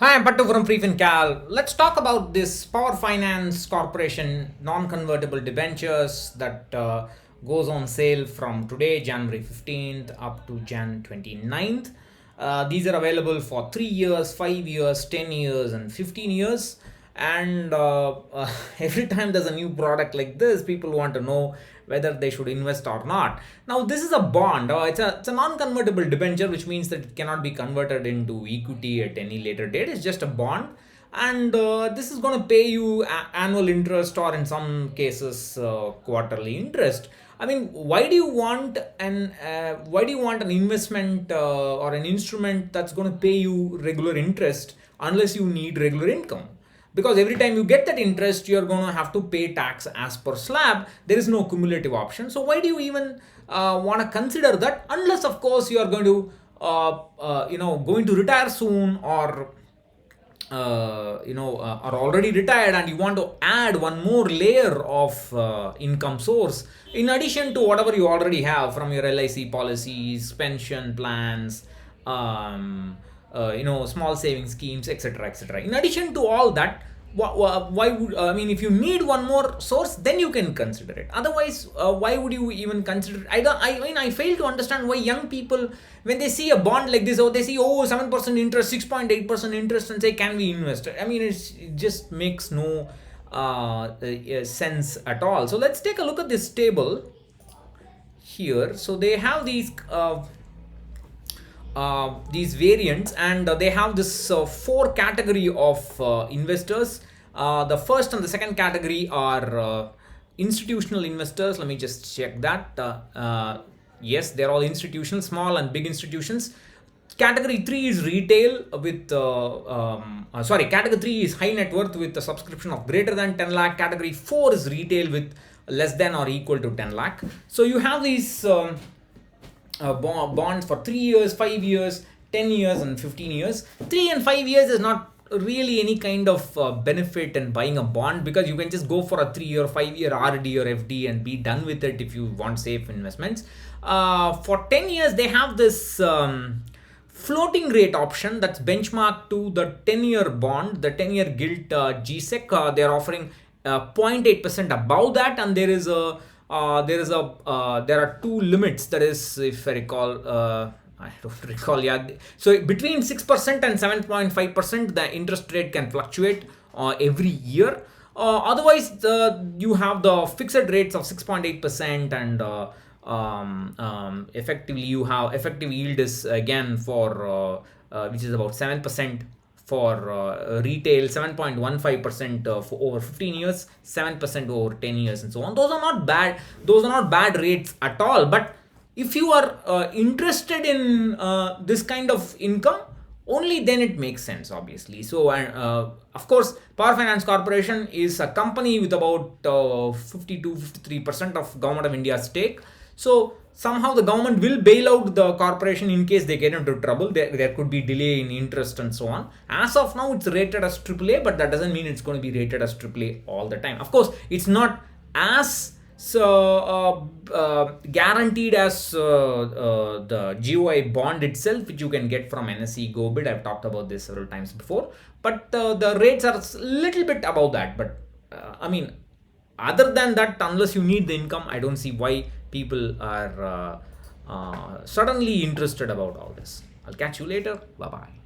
Hi, I'm Pattu from freefincal. Let's talk about this Power Finance Corporation non-convertible debentures that goes on sale from today, January 15th, up to Jan 29th. These are available for 3 years, 5 years, 10 years, and 15 years. And every time there's a new product like this, people want to know whether they should invest or not. Now, this is a bond. It's a non-convertible debenture, which means that it cannot be converted into equity at any later date. It's just a bond, and this is going to pay you annual interest, or in some cases, quarterly interest. I mean, why do you want an investment or an instrument that's going to pay you regular interest unless you need regular income? Because every time you get that interest, you're going to have to pay tax as per slab. There is no cumulative option. So why do you even want to consider that, unless of course you are going to going to retire soon, or are already retired, and you want to add one more layer of income source in addition to whatever you already have from your LIC policies, pension plans, small saving schemes, etc., etc. In addition to all that, why would if you need one more source, then you can consider it. Otherwise, why would you even consider it? I fail to understand why young people, when they see a bond like this, or they see 7% interest, 6.8% interest, and say, can we invest? It just makes no sense at all. So let's take a look at this table here. So they have these variants, and they have this four category of investors. The first and the second category are institutional investors. Let me just check that. Yes, they're all institutional, small and big institutions. Category 3 is retail with category 3 is high net worth with a subscription of greater than 10 lakh. Category 4 is retail with less than or equal to 10 lakh. So you have these bonds for 3 years, 5 years, 10 years, and 15 years. 3 and 5 years is not really any kind of benefit in buying a bond, because you can just go for a 3 or 5 year RD or FD and be done with it if you want safe investments. For 10 years, they have this floating rate option that's benchmarked to the 10-year bond, the 10-year gilt GSEC. They're offering 0.8% above that, and there are two limits. That is, if I recall, I don't recall. Yeah, so between 6% and 7.5%, the interest rate can fluctuate every year. Otherwise, you have the fixed rates of 6.8%, and effectively you have effective yield is again for which is about 7% for retail, 7.15% for over 15 years, 7% over 10 years, and so on. Those are not bad. Those are not bad rates at all. But if you are interested in this kind of income, only then it makes sense, obviously. So, of course, Power Finance Corporation is a company with about 52-53% of Government of India stake. So somehow the government will bail out the corporation in case they get into trouble. There could be delay in interest and so on. As of now, it's rated as AAA, but that doesn't mean it's going to be rated as AAA all the time. Of course, it's not as guaranteed as the GOI bond itself, which you can get from NSE GoBid. I've talked about this several times before, but the rates are a little bit above that. But other than that, unless you need the income, I don't see why people are suddenly interested about all this. I'll catch you later. Bye bye.